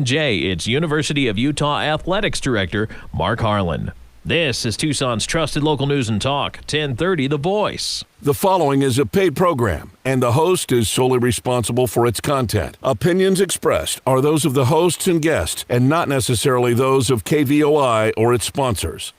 Jay, it's University of Utah Athletics Director Mark Harlan. This is Tucson's trusted local news and talk, 1030 The Voice. The following is a paid program, and the host is solely responsible for its content. Opinions expressed are those of the hosts and guests, and not necessarily those of KVOI or its sponsors.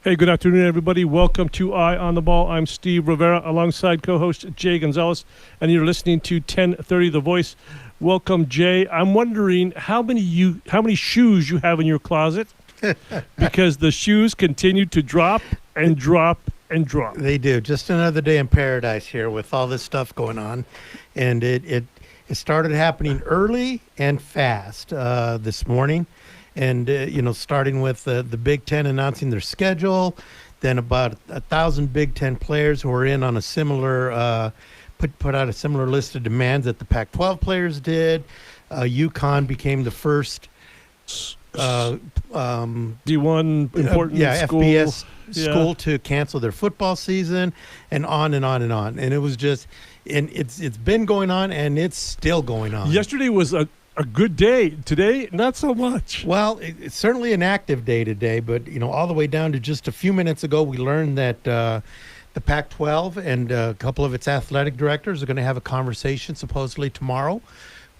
Hey, good afternoon, everybody. Welcome to Eye on the Ball. I'm Steve Rivera, alongside co-host Jay Gonzales, and you're listening to 1030 The Voice. Welcome, Jay. I'm wondering how many shoes you have in your closet, because the shoes continue to drop and drop and drop. They do. Just another day in paradise here with all this stuff going on, and it started happening early and fast this morning. And, starting with the Big Ten announcing their schedule, then about 1,000 Big Ten players who are in on a similar, put out a similar list of demands that the Pac-12 players did. UConn became the first D1 important school. FBS school to cancel their football season, and on and on and on. And it was just, and it's been going on, and it's still going on. Yesterday was a good day. Today, not so much. Well, it's certainly an active day today, but, all the way down to just a few minutes ago, we learned that the Pac-12 and a couple of its athletic directors are going to have a conversation supposedly tomorrow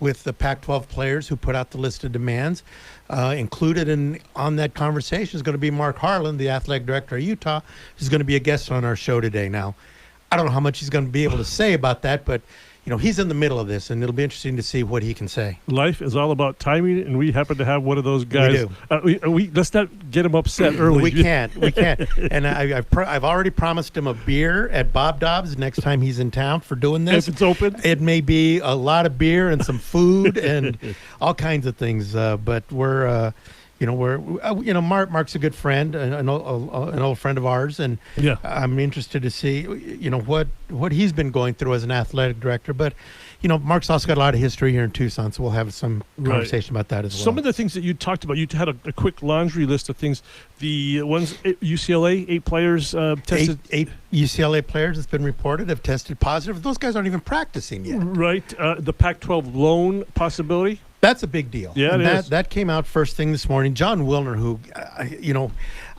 with the Pac-12 players who put out the list of demands. Included on that conversation is going to be Mark Harlan, the athletic director of Utah, who's going to be a guest on our show today. Now, I don't know how much he's going to be able to say about that, but he's in the middle of this, and it'll be interesting to see what he can say. Life is all about timing, and we happen to have one of those guys. We do. Let's not get him upset early. We can't. And I've already promised him a beer at Bob Dobbs next time he's in town for doing this. If it's open. It may be a lot of beer and some food and all kinds of things. But we're Mark's a good friend, an old friend of ours, and yeah. I'm interested to see, what he's been going through as an athletic director. But, Mark's also got a lot of history here in Tucson, so we'll have some conversation about that as well. Some of the things that you talked about, you had a quick laundry list of things. The ones UCLA, 8 players tested. Eight UCLA players, it's been reported, have tested positive. Those guys aren't even practicing yet. Right. The Pac-12 loan possibility. That's a big deal. Yeah, that came out first thing this morning. John Wilner, who,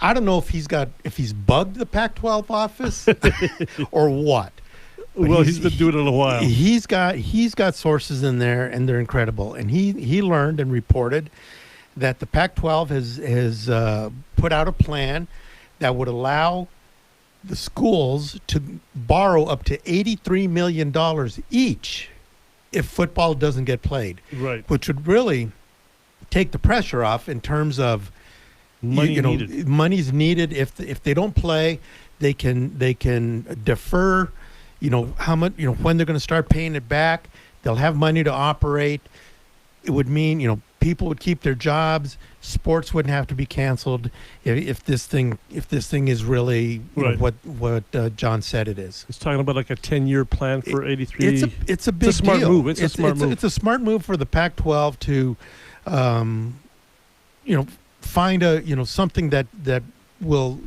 I don't know if he's bugged the Pac-12 office or what. Well, he's been doing it a while. He's got sources in there, and they're incredible. And he learned and reported that the Pac-12 has put out a plan that would allow the schools to borrow up to $83 million each if football doesn't get played, right? Which would really take the pressure off in terms of needed. Money's needed. If they don't play, they can defer. How much? When they're going to start paying it back. They'll have money to operate. It would mean people would keep their jobs. Sports wouldn't have to be canceled if this thing is really what John said it is. He's talking about like a 10-year plan for 83. It's a big smart deal. move. It's a smart move. It's a smart move for the Pac-12 to, find something that will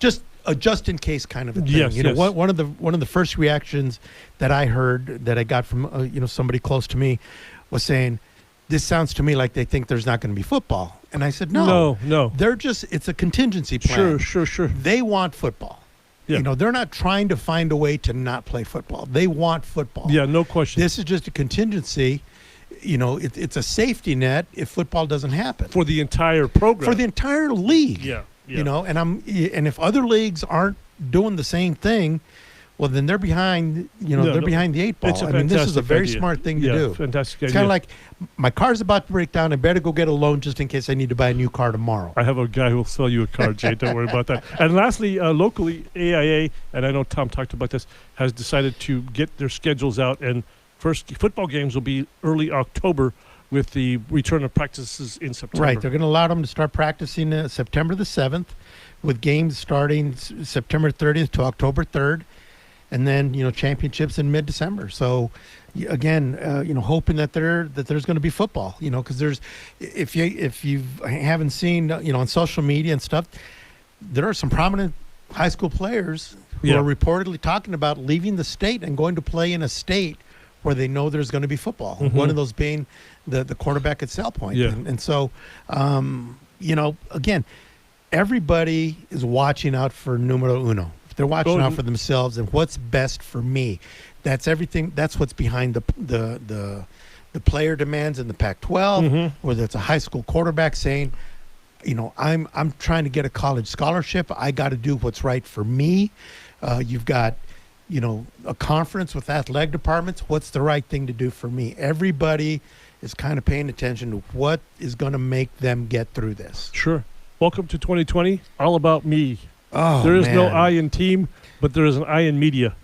just a just in case kind of a thing. Yes, one of the first reactions that I heard that I got from somebody close to me was saying, "This sounds to me like they think there's not going to be football." And I said, No. It's a contingency plan. Sure. They want football. Yeah. They're not trying to find a way to not play football. They want football. Yeah, no question. This is just a contingency. It's a safety net if football doesn't happen. For the entire program. For the entire league. Yeah. And if other leagues aren't doing the same thing, well, then they're behind, they're behind the 8 ball. This is a very smart thing to do. Fantastic idea. It's kind of like, my car's about to break down. I better go get a loan just in case I need to buy a new car tomorrow. I have a guy who will sell you a car, Jay. Don't worry about that. And lastly, locally, AIA, and I know Tom talked about this, has decided to get their schedules out. And first football games will be early October with the return of practices in September. Right. They're going to allow them to start practicing September the 7th with games starting September 30th to October 3rd. And then, championships in mid-December. So, again, hoping that there's going to be football, because if you haven't seen, on social media and stuff, there are some prominent high school players Yeah. are reportedly talking about leaving the state and going to play in a state where they know there's going to be football. One of those being the quarterback at Sal Point. Yeah. And so, again, everybody is watching out for numero uno. They're watching out for themselves and what's best for me. That's everything. That's what's behind the player demands in the Pac-12, whether it's a high school quarterback saying, I'm trying to get a college scholarship. I got to do what's right for me. You've got, a conference with athletic departments. What's the right thing to do for me? Everybody is kind of paying attention to what is going to make them get through this. Sure. Welcome to 2020. All about me. Oh, there is no man. I in team, but there is an I in media.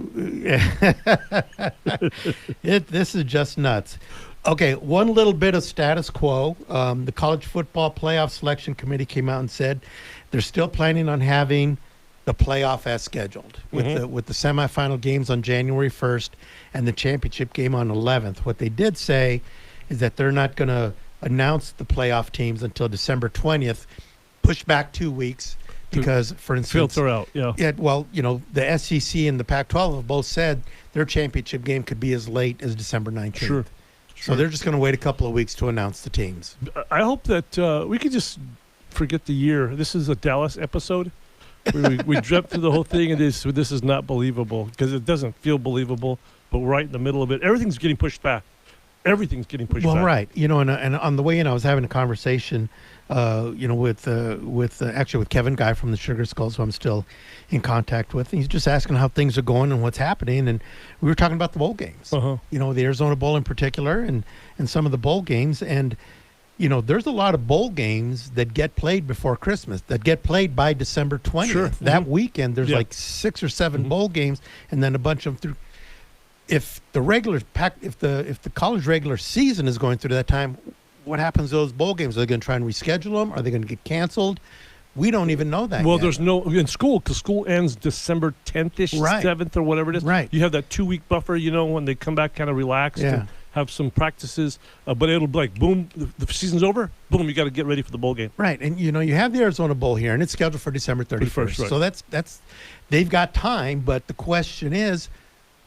This is just nuts. Okay, one little bit of status quo. The College Football Playoff Selection Committee came out and said they're still planning on having the playoff as scheduled, with the semifinal games on January 1st and the championship game on 11th. What they did say is that they're not going to announce the playoff teams until December 20th, push back 2 weeks because, for instance, Filter out, yeah. Well, the SEC and the Pac-12 have both said their championship game could be as late as December 19th. Sure. So they're just going to wait a couple of weeks to announce the teams. I hope that we could just forget the year. This is a Dallas episode. We dreamt through the whole thing, and this is not believable because it doesn't feel believable, but we're right in the middle of it. Everything's getting pushed back. Everything's getting pushed back. Well, right. And on the way in, I was having a conversation, with Kevin Guy from the Sugar Skulls, who I'm still in contact with. And he's just asking how things are going and what's happening. And we were talking about the bowl games, the Arizona Bowl in particular, and some of the bowl games. And, there's a lot of bowl games that get played before Christmas, that get played by December 20th. Sure. That weekend, there's like 6 or 7 bowl games, and then a bunch of them through. If the college regular season is going through that time, what happens to those bowl games? Are they going to try and reschedule them? Are they going to get canceled? We don't even know that Well, yet. there's no in school because school ends December 10th-ish, Right. 7th or whatever it is. Right. You have that 2-week buffer, when they come back kind of relaxed Yeah. and have some practices. But it'll be like, boom, the season's over. Boom, you got to get ready for the bowl game. Right, and you have the Arizona Bowl here, and it's scheduled for December 31st. Right. So that's they've got time, but the question is,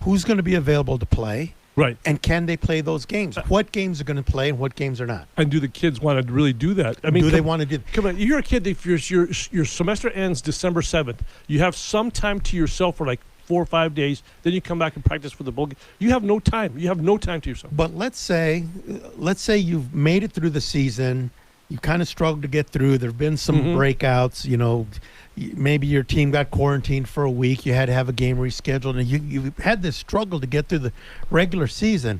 who's going to be available to play? Right. And can they play those games? What games are going to play and what games are not? And do the kids want to really do that? I mean, do they want to do? Come on, you're a kid. If your semester ends December 7th, you have some time to yourself for like 4 or 5 days. Then you come back and practice for the bowl game. You have no time. You have no time to yourself. But let's say you've made it through the season. You kind of struggled to get through. There have been some breakouts. Maybe your team got quarantined for a week. You had to have a game rescheduled, and you had this struggle to get through the regular season.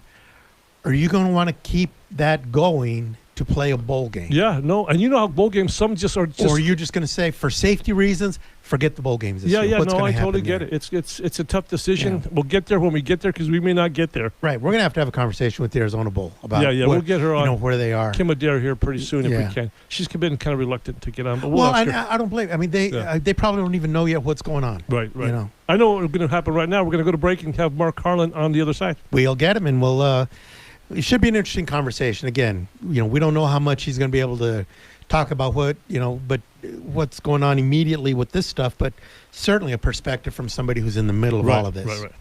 Are you going to want to keep that going to play a bowl game? Yeah, no. And how bowl games, some just are just... Or are you just going to say, for safety reasons, forget the bowl games this year? Yeah, What's no, gonna I totally happen get there? it. It's a tough decision. Yeah. We'll get there when we get there because we may not get there. Right. We're going to have a conversation with the Arizona Bowl about we'll get her on. where they are. Kim Adair here pretty soon if Yeah. we can. She's been kind of reluctant to get on. But Well, ask and her. I don't blame. I mean, they probably don't even know yet what's going on. Right. I know what's going to happen right now. We're going to go to break and have Mark Harlan on the other side. We'll get him, and we'll. It should be an interesting conversation. Again, we don't know how much he's going to be able to talk about but what's going on immediately with this stuff. But certainly a perspective from somebody who's in the middle of all of this. Right.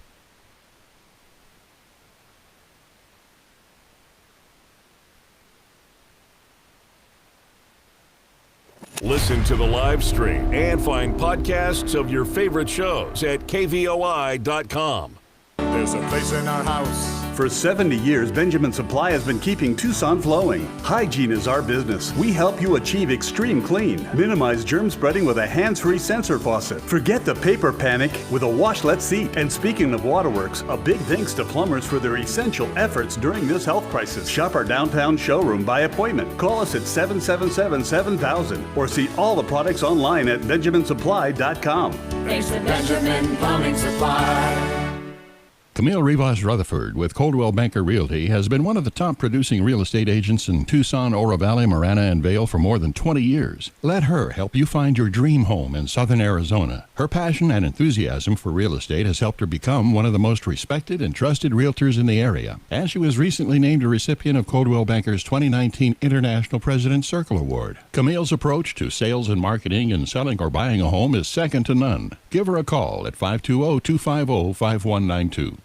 Listen to the live stream and find podcasts of your favorite shows at kvoi.com. There's a place in our house. For 70 years, Benjamin Supply has been keeping Tucson flowing. Hygiene is our business. We help you achieve extreme clean. Minimize germ spreading with a hands-free sensor faucet. Forget the paper panic with a washlet seat. And speaking of waterworks, a big thanks to plumbers for their essential efforts during this health crisis. Shop our downtown showroom by appointment. Call us at 777-7000 or see all the products online at benjaminsupply.com. Thanks to Benjamin Plumbing Supply. Camille Rivas Rutherford with Coldwell Banker Realty has been one of the top producing real estate agents in Tucson, Oro Valley, Marana, and Vail for more than 20 years. Let her help you find your dream home in southern Arizona. Her passion and enthusiasm for real estate has helped her become one of the most respected and trusted realtors in the area. And she was recently named a recipient of Coldwell Banker's 2019 International President's Circle Award. Camille's approach to sales and marketing and selling or buying a home is second to none. Give her a call at 520-250-5192.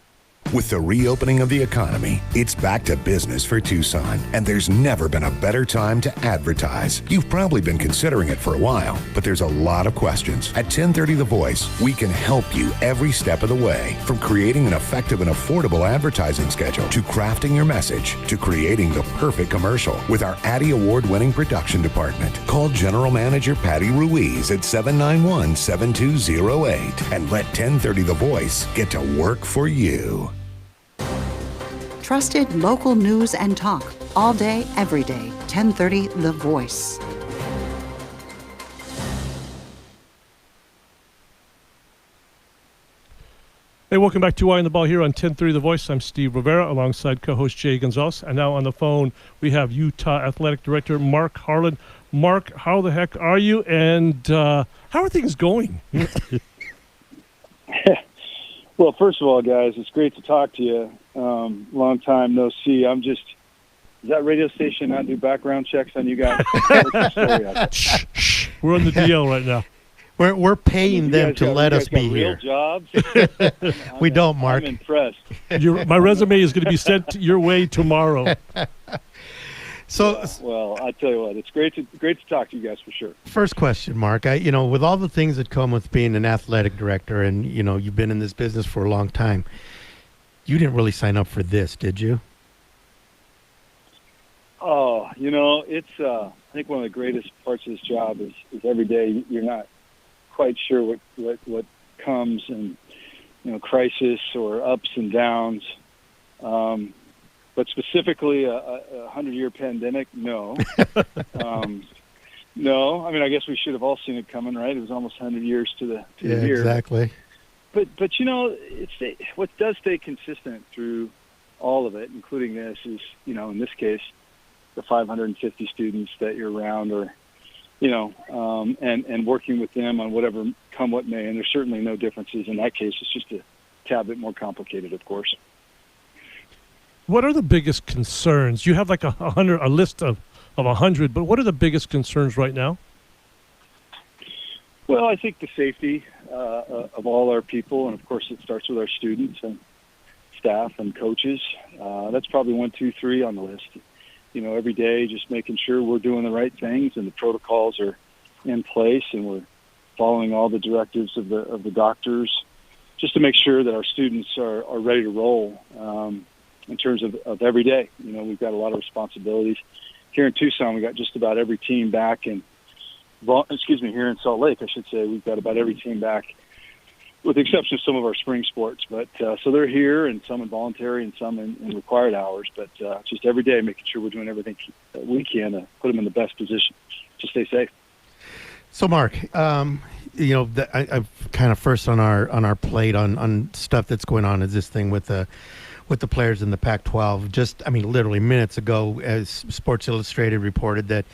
With the reopening of the economy, it's back to business for Tucson, and there's never been a better time to advertise. You've probably been considering it for a while, but there's a lot of questions. At 1030 The Voice, we can help you every step of the way, from creating an effective and affordable advertising schedule to crafting your message to creating the perfect commercial with our Addy Award-winning production department. Call General Manager Patty Ruiz at 791-7208 and let 1030 The Voice get to work for you. Trusted local news and talk all day, every day. 1030 The Voice. Hey, welcome back to Eye on the Ball here on 1030 The Voice. I'm Steve Rivera alongside co-host Jay Gonzales. And now on the phone, we have Utah Athletic Director Mark Harlan. Mark, how the heck are you? And how are things going? Well, first of all, guys, it's great to talk to you. Long time no see. Does that radio station not do background checks on you guys? Shh. We're on the DL right now. We're paying them to let us be here. Real jobs? We don't, Mark. I'm impressed. My resume is going to be sent your way tomorrow. Well, I tell you what, it's great to talk to you guys for sure. First question, Mark. With all the things that come with being an athletic director, and you've been in this business for a long time, you didn't really sign up for this, did you? Oh, it's I think one of the greatest parts of this job is every day you're not quite sure what comes, and crisis or ups and downs. But specifically a 100-year pandemic, no. No, I mean, I guess we should have all seen it coming, right? It was almost 100 years to the year. Exactly. But what does stay consistent through all of it, including this, is in this case, the 550 students that you're around, or and working with them on whatever come what may. And there's certainly no differences in that case. It's just a tad bit more complicated, of course. What are the biggest concerns? You have like a list of 100, but what are the biggest concerns right now? Well, I think the safety of all our people, and of course it starts with our students and staff and coaches. That's probably 1, 2, 3 on the list. Every day just making sure we're doing the right things and the protocols are in place and we're following all the directives of the doctors, just to make sure that our students are ready to roll. In terms of every day, we've got a lot of responsibilities. Here in Tucson, we got just about every team back, and here in Salt Lake, I should say, we've got about every team back, with the exception of some of our spring sports. But so they're here, and some in voluntary and some in required hours. But just every day, making sure we're doing everything that we can to put them in the best position to stay safe. So, Mark, I've kind of first on our plate on stuff that's going on is this thing with the players in the Pac-12. Literally minutes ago, as Sports Illustrated reported that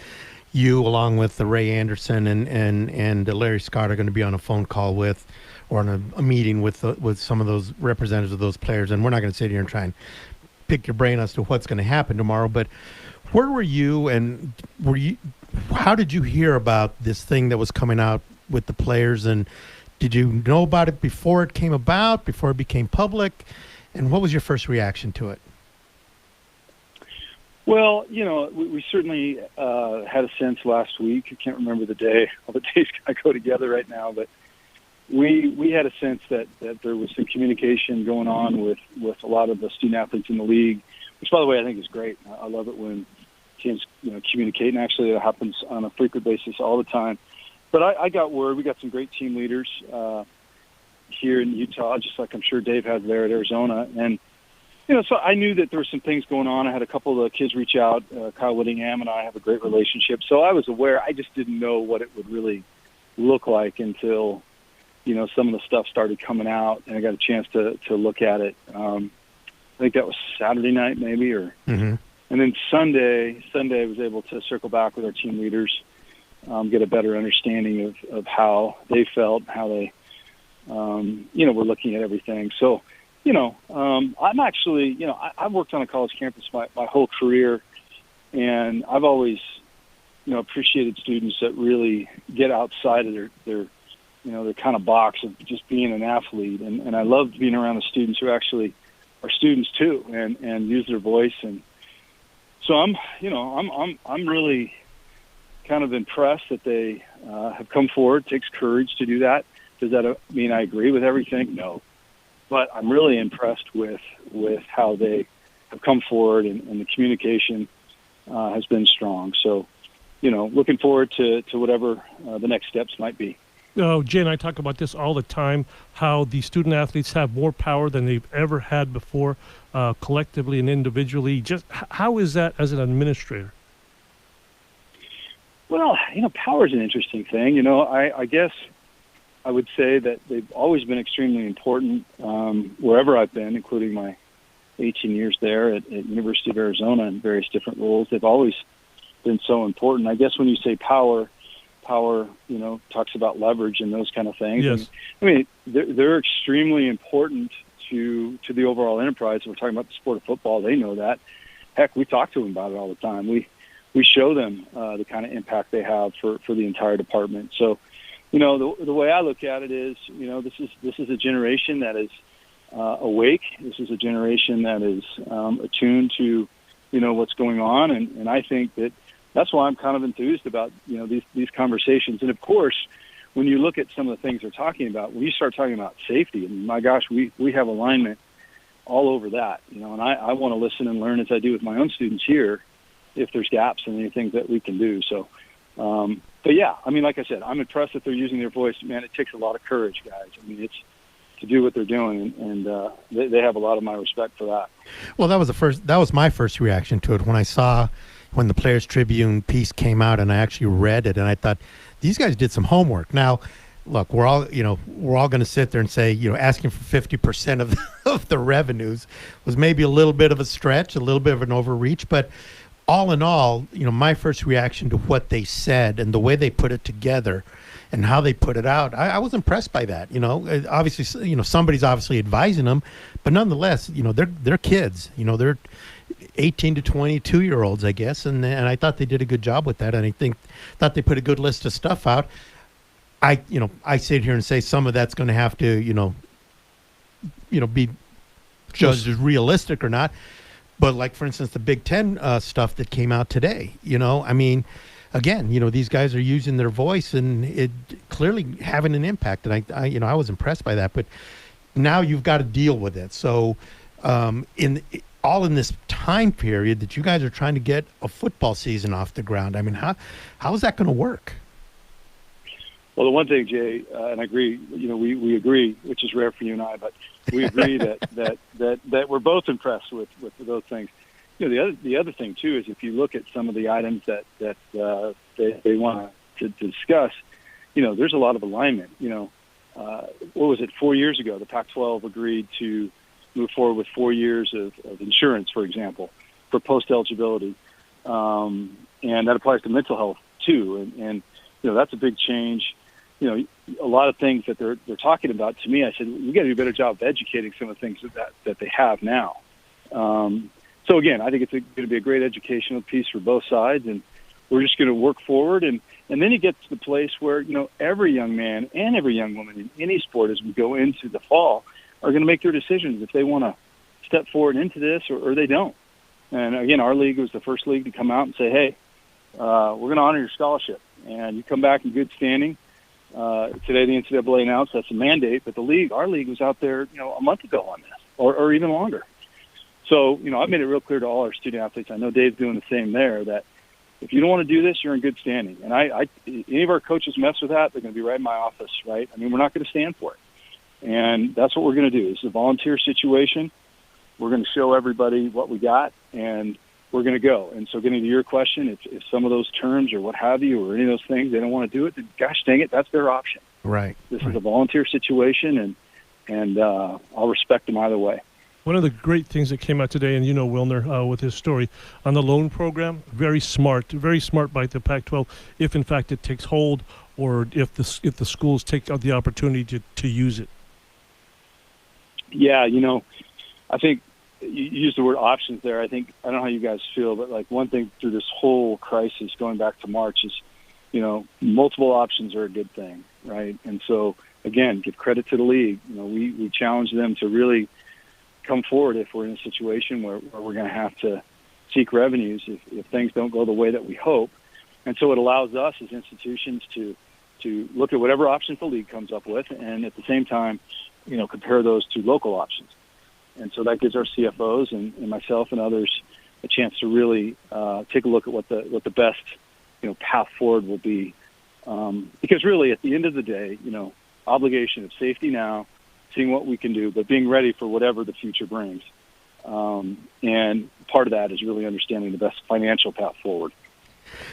you, along with the Ray Anderson and Larry Scott, are going to be on a phone call with, or on a meeting with some of those representatives of those players. And we're not going to sit here and try and pick your brain as to what's going to happen tomorrow. But where were you, and how did you hear about this thing that was coming out with the players? And did you know about it before it came about, before it became public? And what was your first reaction to it? Well, we certainly had a sense last week. I can't remember the day. All the days kind of go together right now. But we had a sense that there was some communication going on with a lot of the student-athletes in the league, which, by the way, I think is great. I love it when teams communicate, and actually it happens on a frequent basis all the time. But I got word. We got some great team leaders here in Utah, just like I'm sure Dave has there at Arizona. And, so I knew that there were some things going on. I had a couple of the kids reach out. Kyle Whittingham and I have a great relationship. So I was aware. I just didn't know what it would really look like until some of the stuff started coming out, and I got a chance to look at it. I think that was Saturday night, maybe, Mm-hmm. And then Sunday, I was able to circle back with our team leaders, get a better understanding of how they felt, how they, were looking at everything. So, I'm actually, I've worked on a college campus my whole career, and I've always, appreciated students that really get outside of their kind of box of just being an athlete. And I loved being around the students who actually are students too, and use their voice. And so I'm really kind of impressed that they have come forward. It takes courage to do that. Does that mean I agree with everything? No. But I'm really impressed with how they have come forward, and the communication has been strong. So, looking forward to whatever the next steps might be. Jay and I talk about this all the time, how the student athletes have more power than they've ever had before, collectively and individually. Just how is that as an administrator? Well, power is an interesting thing. I guess I would say that they've always been extremely important wherever I've been, including my 18 years there at University of Arizona in various different roles. They've always been so important. I guess when you say power, talks about leverage and those kind of things. Yes. And, they're extremely important to the overall enterprise. We're talking about the sport of football. They know that. Heck, we talk to them about it all the time. We show them the kind of impact they have for the entire department. So, the way I look at it is, this is a generation that is awake. This is a generation that is attuned to, what's going on. And I think that's why I'm kind of enthused about, these conversations. And of course, when you look at some of the things they're talking about, when you start talking about safety, and my gosh, we have alignment all over that, and I want to listen and learn as I do with my own students here, if there's gaps and anything that we can do. So, but yeah, like I said, I'm impressed that they're using their voice. Man, it takes a lot of courage, guys. It's to do what they're doing, and they have a lot of my respect for that. Well, that was my first reaction to it when the Players Tribune piece came out, and I actually read it, and I thought, these guys did some homework. Now, look, we're all going to sit there and say, asking for 50% of the revenues was maybe a little bit of a stretch, a little bit of an overreach, but all in all, my first reaction to what they said and the way they put it together and how they put it out, I was impressed by that. Obviously, somebody's obviously advising them, but nonetheless, they're kids. They're 18 to 22-year-olds, I guess, and I thought they did a good job with that, and I thought they put a good list of stuff out. I sit here and say some of that's going to have to, be judged as realistic or not. But like, for instance, the Big Ten stuff that came out today, again, these guys are using their voice and it clearly having an impact. And I was impressed by that. But now you've got to deal with it. So in this time period that you guys are trying to get a football season off the ground, how is that going to work? Well, the one thing, Jay, and I agree, we agree, which is rare for you and I, but we agree that we're both impressed with those things. The other thing too is if you look at some of the items that they want to discuss, there's a lot of alignment. What was it? 4 years ago, the Pac-12 agreed to move forward with 4 years of insurance, for example, for post-eligibility, and that applies to mental health too. And that's a big change. A lot of things that they're talking about, to me, I said, we got to do a better job of educating some of the things that they have now. So again, I think it's going to be a great educational piece for both sides, and we're just going to work forward. And then you get to the place where, every young man and every young woman in any sport as we go into the fall are going to make their decisions if they want to step forward into this or they don't. And again, our league was the first league to come out and say, hey, we're going to honor your scholarship, and you come back in good standing. Today the NCAA announced that's a mandate, but our league was out there, a month ago on this, or even longer. So, I've made it real clear to all our student athletes. I know Dave's doing the same there, that if you don't want to do this, you're in good standing. And any of our coaches mess with that, they're going to be right in my office, right? We're not going to stand for it. And that's what we're going to do. It's a volunteer situation. We're going to show everybody what we got, and we're going to go. And so getting to your question, if some of those terms or what have you or any of those things, they don't want to do it, then gosh dang it, that's their option. Right. This is a volunteer situation, and I'll respect them either way. One of the great things that came out today, and Wilner with his story on the loan program, very smart by the Pac-12. If in fact it takes hold, or if the schools take the opportunity to use it. Yeah, I think you used the word options there. I don't know how you guys feel, but like one thing through this whole crisis going back to March is, multiple options are a good thing, right? And so again, give credit to the league. We challenge them to really come forward if we're in a situation where we're going to have to seek revenues if things don't go the way that we hope. And so it allows us as institutions to look at whatever options the league comes up with, and at the same time, compare those to local options. And so that gives our CFOs and myself and others a chance to really take a look at what the best path forward will be. Because really, at the end of the day, obligation of safety now, seeing what we can do, but being ready for whatever the future brings. And part of that is really understanding the best financial path forward.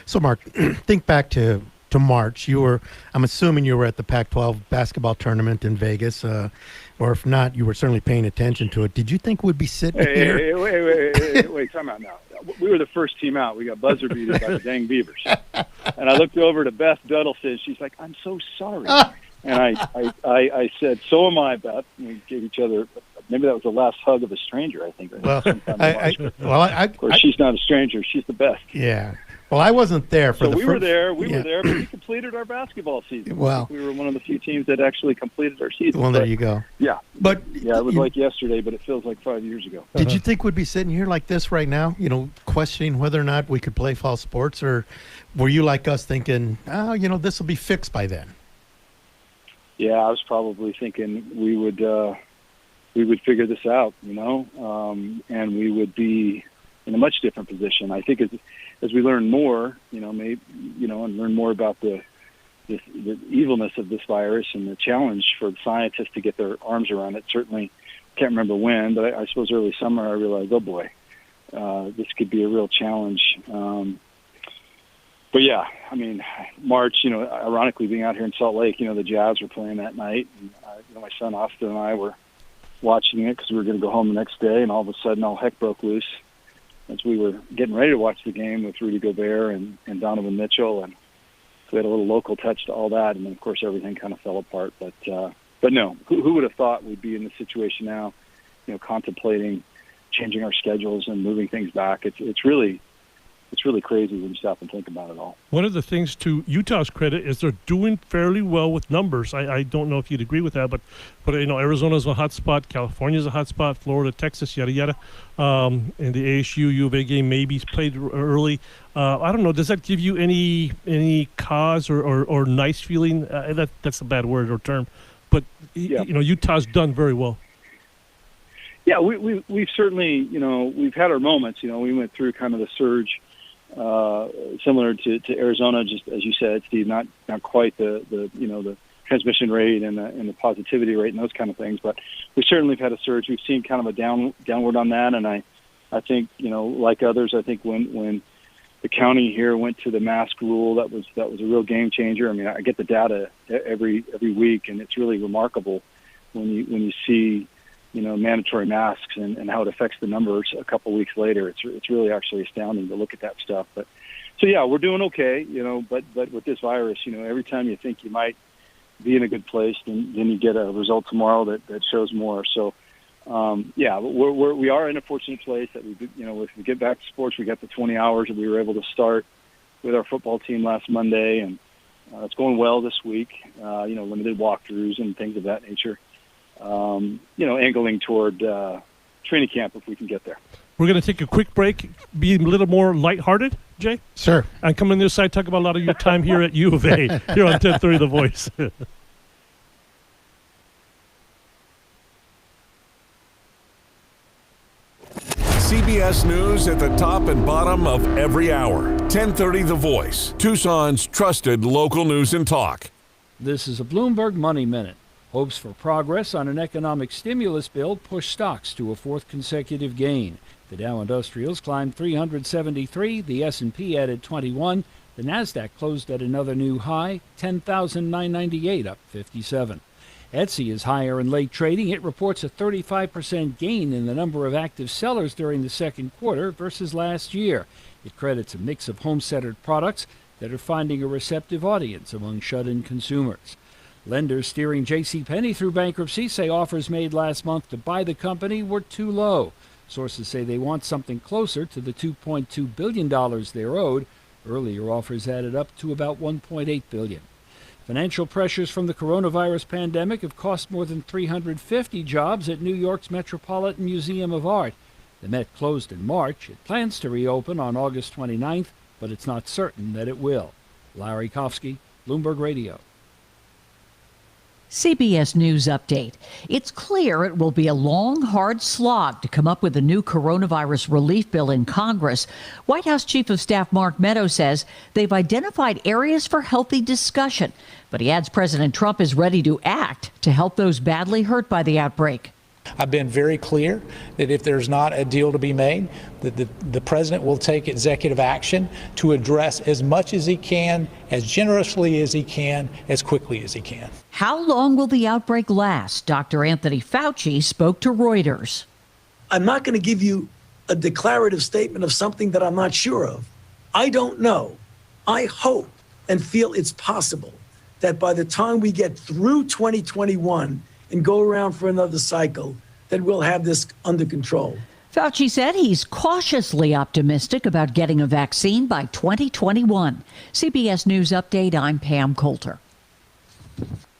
So, Mark, think back to March. I'm assuming you were at the Pac-12 basketball tournament in Vegas, or if not, you were certainly paying attention to it. Did you think we'd be sitting here? Hey, wait, time out now. We were the first team out. We got buzzer beaten by the dang Beavers. And I looked over to Beth Duddleton. She's like, "I'm so sorry." And I said, "So am I, Beth." And we gave each other, maybe that was the last hug of a stranger, I think. Well, of course, she's not a stranger. She's the best. Yeah. Well, I wasn't there for we were there. We were there, but we completed our basketball season. Wow. We were one of the few teams that actually completed our season. Well, there you go. Yeah. But it was like yesterday, but it feels like 5 years ago. Did you think we'd be sitting here like this right now, questioning whether or not we could play fall sports, or were you like us thinking, this will be fixed by then? Yeah, I was probably thinking we would figure this out, and we would be in a much different position. I think as we learn more, and learn more about the evilness of this virus and the challenge for scientists to get their arms around it. Certainly, can't remember when, but I suppose early summer I realized, oh boy, this could be a real challenge. But yeah, I mean, March, ironically being out here in Salt Lake, the Jazz were playing that night, and my son Austin and I were watching it because we were going to go home the next day, and all of a sudden all heck broke loose as we were getting ready to watch the game with Rudy Gobert and Donovan Mitchell, and so we had a little local touch to all that, and then of course everything kind of fell apart. But no, who would have thought we'd be in this situation now, contemplating changing our schedules and moving things back? It's really crazy when you stop and think about it all. One of the things to Utah's credit is they're doing fairly well with numbers. I don't know if you'd agree with that, but Arizona's a hot spot, California's a hot spot, Florida, Texas, yada yada. And the ASU U of A game maybe played early. I don't know. Does that give you any cause or nice feeling? That's a bad word or term, but yeah. Utah's done very well. Yeah, we've certainly we've had our moments. We went through kind of the surge. Similar to Arizona, just as you said, Steve, not quite the transmission rate and the positivity rate and those kind of things, but we certainly have had a surge. We've seen kind of a downward on that, and I think like others, I think when the county here went to the mask rule, that was a real game changer. I mean, I get the data every week, and it's really remarkable when you see mandatory masks and how it affects the numbers a couple weeks later. It's really actually astounding to look at that stuff. But so yeah, we're doing okay, but with this virus, every time you think you might be in a good place, then you get a result tomorrow that shows more. So yeah, we are in a fortunate place that if we get back to sports, we got the 20 hours that we were able to start with our football team last Monday, and it's going well this week. Limited walkthroughs and things of that nature. Angling toward training camp if we can get there. We're going to take a quick break, be a little more lighthearted, Jay. Sure. And come on this side, talk about a lot of your time here at U of A, here on 1030 The Voice. CBS News at the top and bottom of every hour. 1030 The Voice, Tucson's trusted local news and talk. This is a Bloomberg Money Minute. Hopes for progress on an economic stimulus bill pushed stocks to a fourth consecutive gain. The Dow Industrials climbed 373, the S&P added 21, The Nasdaq closed at another new high, 10,998, up 57. Etsy is higher in late trading. It reports a 35% gain in the number of active sellers during the second quarter versus last year. It credits a mix of home-centered products that are finding a receptive audience among shut-in consumers. Lenders steering JCPenney through bankruptcy say offers made last month to buy the company were too low. Sources say they want something closer to the $2.2 billion they're owed. Earlier offers added up to about $1.8 billion. Financial pressures from the coronavirus pandemic have cost more than 350 jobs at New York's Metropolitan Museum of Art. The Met closed in March. It plans to reopen on August 29th, but it's not certain that it will. Larry Kofsky, Bloomberg Radio. CBS News Update. It's clear it will be a long, hard slog to come up with a new coronavirus relief bill in Congress. White House Chief of Staff Mark Meadows says they've identified areas for healthy discussion, but he adds President Trump is ready to act to help those badly hurt by the outbreak. I've been very clear that if there's not a deal to be made, that the president will take executive action to address as much as he can, as generously as he can, as quickly as he can. How long will the outbreak last? Dr. Anthony Fauci spoke to Reuters. I'm not going to give you a declarative statement of something that I'm not sure of. I don't know. I hope and feel it's possible that by the time we get through 2021 and go around for another cycle, that we'll have this under control. Fauci said he's cautiously optimistic about getting a vaccine by 2021. CBS News Update, I'm Pam Coulter.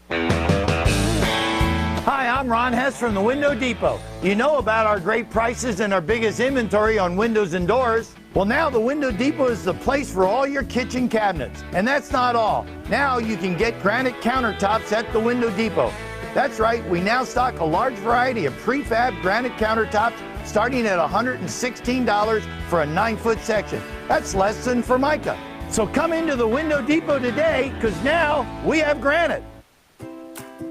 Hi, I'm Ron Hess from the Window Depot. You know about our great prices and our biggest inventory on windows and doors. Well, now the Window Depot is the place for all your kitchen cabinets. And that's not all. Now you can get granite countertops at the Window Depot. That's right, we now stock a large variety of prefab granite countertops starting at $116 for a 9-foot section. That's less than Formica. So come into the Window Depot today, because now we have granite.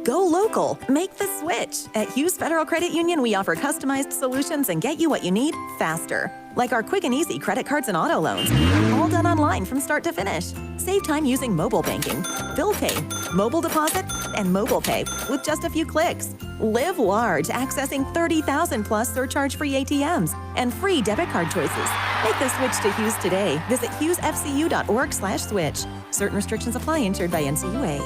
Go local. Make the switch. At Hughes Federal Credit Union, we offer customized solutions and get you what you need faster. Like our quick and easy credit cards and auto loans. All done online from start to finish. Save time using mobile banking, bill pay, mobile deposit, and mobile pay with just a few clicks. Live large, accessing 30,000 plus surcharge-free ATMs and free debit card choices. Make the switch to Hughes today. Visit hughesfcu.org/switch. Certain restrictions apply, insured by NCUA.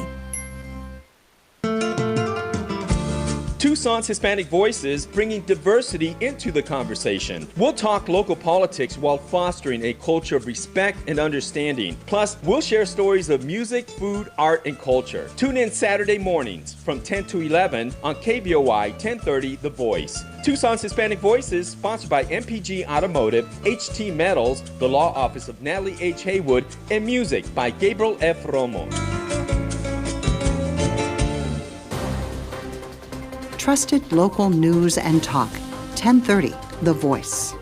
Tucson's Hispanic Voices, bringing diversity into the conversation. We'll talk local politics while fostering a culture of respect and understanding. Plus, we'll share stories of music, food, art, and culture. Tune in Saturday mornings from 10 to 11 on KBOI 1030 The Voice. Tucson's Hispanic Voices, sponsored by MPG Automotive, HT Metals, the Law Office of Natalie H. Haywood, and music by Gabriel F. Romo. Trusted local news and talk. 1030 The Voice.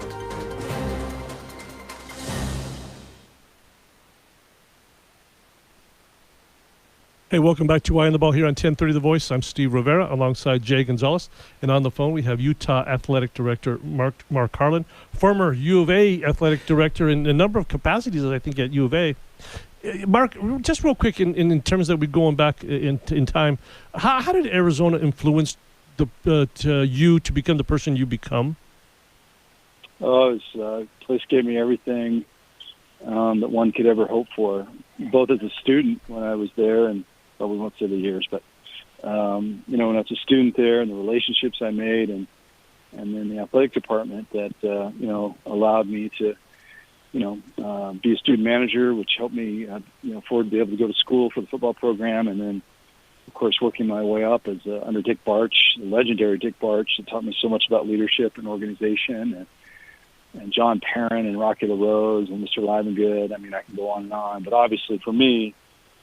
Hey, welcome back to Eye on the Ball here on 1030 The Voice. I'm Steve Rivera alongside Jay Gonzales. And on the phone, we have Utah Athletic Director Mark Harlan, former U of A Athletic Director in a number of capacities, I think, at U of A. Mark, just real quick, in terms that we're going back in time, how did Arizona influence you to become the person you become? The place gave me everything that one could ever hope for, both as a student when I was there, and we won't say the years, but when I was a student there, and the relationships I made, and then the athletic department that allowed me to be a student manager, which helped me afford to be able to go to school for the football program, and then of course, working my way up as under Dick Barch, the legendary Dick Barch, that taught me so much about leadership and organization, and John Perrin and Rocky LaRose and Mr. Livengood. I mean, I can go on and on. But obviously, for me,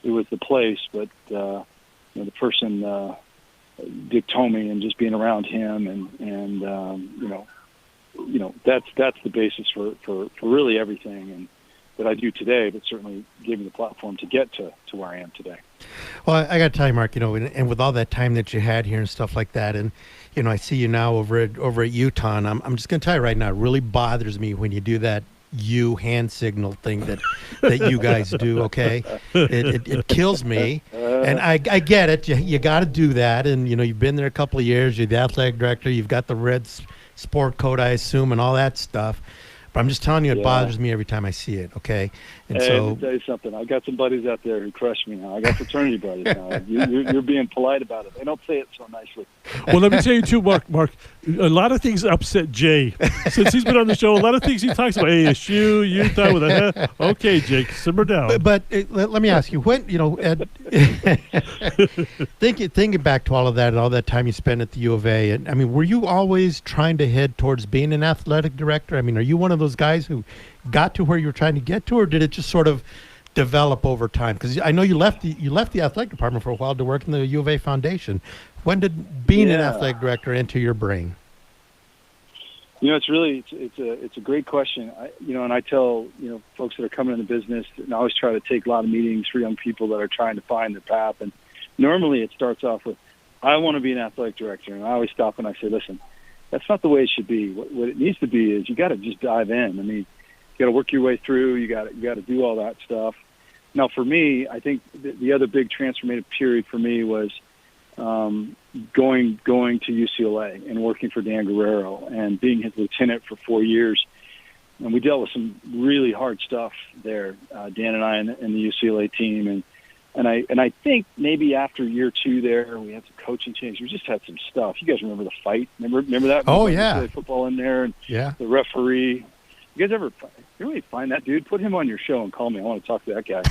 it was the place. But the person, Dick Tomey, and just being around him, and that's the basis for really everything and that I do today. But certainly gave me the platform to get to where I am today. Well, I got to tell you, Mark, and with all that time that you had here and stuff like that, and, I see you now over at Utah, and I'm just going to tell you right now, it really bothers me when you do that you hand signal thing that you guys do. Okay, it kills me, and I get it. You got to do that, and you've been there a couple of years. You're the athletic director. You've got the red sport coat, I assume, and all that stuff. But I'm just telling you, it bothers me every time I see it. Okay, and hey, so let me tell you something. I got some buddies out there who crush me now. I got fraternity buddies now. You're being polite about it. They don't say it so nicely. Well, let me tell you too, Mark. A lot of things upset Jay since he's been on the show. A lot of things he talks about. ASU, Utah, with a head. Okay, Jake, simmer down. But let me ask you, when thinking back to all of that and all that time you spent at the U of A, and I mean, were you always trying to head towards being an athletic director? I mean, are you one of those guys who got to where you were trying to get to, or did it just sort of develop over time? Because I know you left the athletic department for a while to work in the U of A Foundation. When did being an athletic director enter your brain? It's a great question. And I tell folks that are coming in the business, and I always try to take a lot of meetings for young people that are trying to find their path. And normally it starts off with, I want to be an athletic director, and I always stop and I say, listen, that's not the way it should be. What it needs to be is you got to just dive in. I mean, you got to work your way through. You got to do all that stuff. Now, for me, I think the other big transformative period for me was going to UCLA and working for Dan Guerrero and being his lieutenant for 4 years. And we dealt with some really hard stuff there, Dan and I and the UCLA team. And I think maybe after year 2 there, we had some coaching change. We just had some stuff. You guys remember the fight? Remember that? Oh, yeah. UCLA football in there, and the referee. You guys ever really find that dude? Put him on your show and call me. I want to talk to that guy.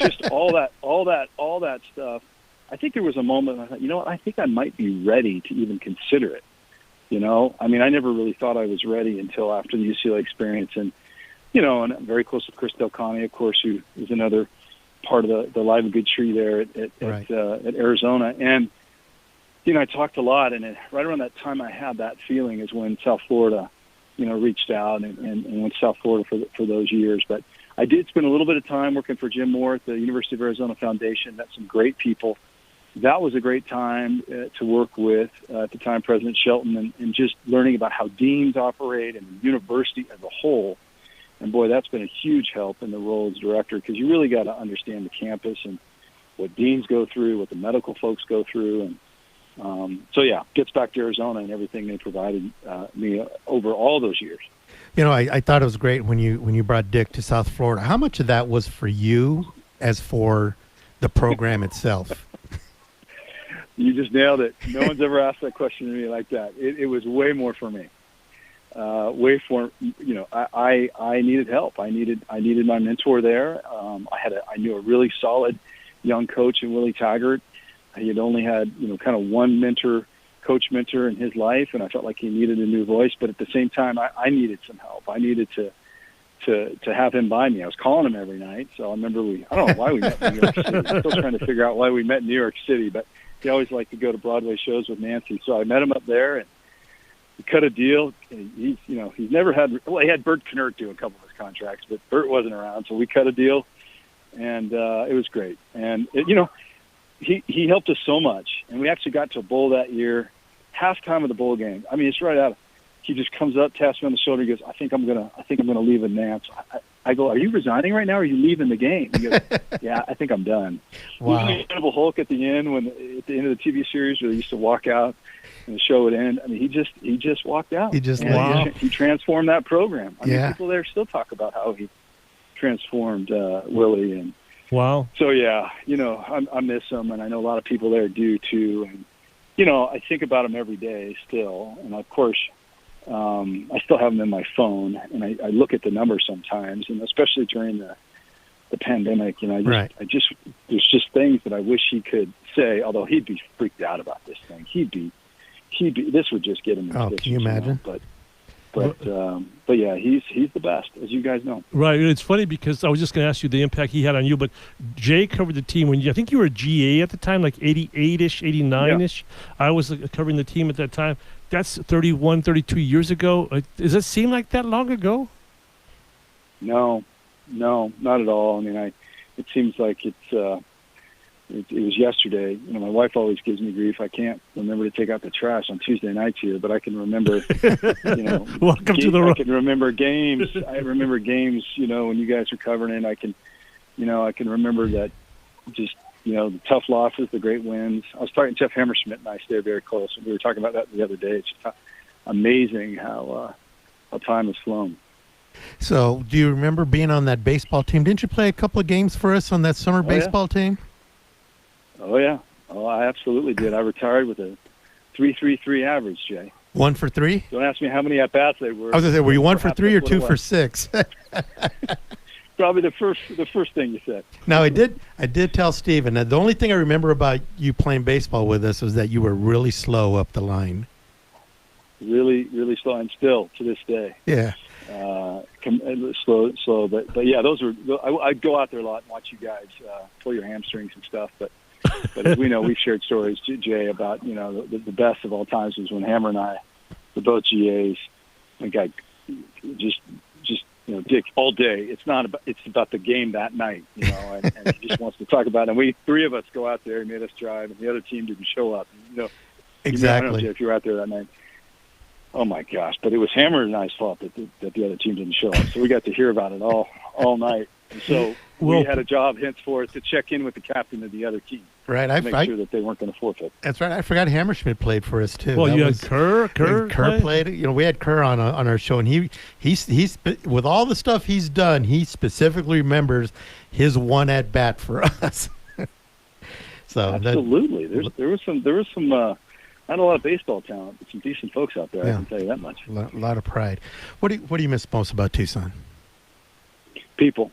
Just all that stuff. I think there was a moment I thought, you know what? I think I might be ready to even consider it. I mean, I never really thought I was ready until after the UCLA experience, and and I'm very close with Chris Del Conte, of course, who is another part of the Live and Good tree there at Arizona. And I talked a lot, and right around that time I had that feeling is when South Florida reached out and went to South Florida for those years. But I did spend a little bit of time working for Jim Moore at the University of Arizona Foundation. Met some great people. That was a great time to work with, at the time, President Shelton, and just learning about how deans operate and the university as a whole. And, boy, that's been a huge help in the role as director, because you really got to understand the campus and what deans go through, what the medical folks go through. And gets back to Arizona and everything they provided me over all those years. I thought it was great when you brought Dick to South Florida. How much of that was for you as for the program itself? You just nailed it. No one's ever asked that question to me like that. It was way more for me. I needed help. I needed my mentor there. I knew a really solid young coach in Willie Taggart. He had only had, kind of one coach mentor in his life, and I felt like he needed a new voice. But at the same time, I needed some help. I needed to have him by me. I was calling him every night. So I remember I don't know why we met in New York City. I'm still trying to figure out why we met in New York City, but he always liked to go to Broadway shows with Nancy. So I met him up there, and we cut a deal. He's never had, he had Bert Knert do a couple of his contracts, but Bert wasn't around. So we cut a deal, and it was great. And, he helped us so much. And we actually got to a bowl that year, halftime of the bowl game. I mean, it's right out. He just comes up, taps me on the shoulder. He goes, I think I'm gonna leave in Nance. I go, are you resigning right now, or are you leaving the game? He goes, yeah, I think I'm done. Wow. He was the Incredible Hulk at the end of the TV series where he used to walk out and the show would end. I mean, he just walked out. He transformed that program. I mean, people there still talk about how he transformed Willie. And wow. So I miss him, and I know a lot of people there do too. And I think about him every day still, and of course. I still have them in my phone, and I look at the numbers sometimes, and especially during the pandemic, there's just things that I wish he could say, although he'd be freaked out about this thing. This would just get him in stitches, can you imagine? But yeah, he's the best, as you guys know. Right. It's funny because I was just going to ask you the impact he had on you, but Jay covered the team I think you were a GA at the time, like 88-ish, 89-ish. Yeah. I was covering the team at that time. That's 31, 32 years ago. Does it seem like that long ago? No, not at all. I mean, it seems like it's, it was yesterday. You know, my wife always gives me grief. I can't remember to take out the trash on Tuesday nights here, but I can remember, you know, welcome to the I can remember games. I remember games, you know, when you guys were covering it. I can remember that just, you know, the tough losses, the great wins. I was talking to Jeff Hammerschmidt and I stay very close. We were talking about that the other day. It's just amazing how time has flown. So, do you remember being on that baseball team? Didn't you play a couple of games for us on that summer baseball team? Oh, yeah. Oh, I absolutely did. I retired with a 3.33 average, Jay. 1 for 3? Don't ask me how many at-bats they were. I was going to say, were you 1 for 3 or 2 for 6? Probably the first thing you said. Now, I did tell Steven that the only thing I remember about you playing baseball with us was that you were really slow up the line. Really, really slow, and still to this day. Yeah. Slow, but yeah, those were. I'd go out there a lot and watch you guys pull your hamstrings and stuff. But as we know, we've shared stories, Jay, about, you know, the best of all times was when Hammer and I were both GAs. We got just you know, Dick all day. It's about the game that night, you know, and he just wants to talk about it. And we 3 of us go out there. He made us drive, and the other team didn't show up. You know, exactly. I don't know if you were out there that night. Oh my gosh! But it was Hammer and I's fault that the other team didn't show up. So we got to hear about it all night. And so we had a job henceforth to check in with the captain of the other team. Right, to make sure that they weren't going to forfeit. That's right. I forgot Hammerschmidt played for us too. Well, that you had Kerr played. You know, we had Kerr on our show, and he's with all the stuff he's done, he specifically remembers his one at bat for us. So absolutely, there was some. Not a lot of baseball talent, but some decent folks out there. Yeah. I can tell you that much. A lot of pride. What do you miss most about Tucson? People.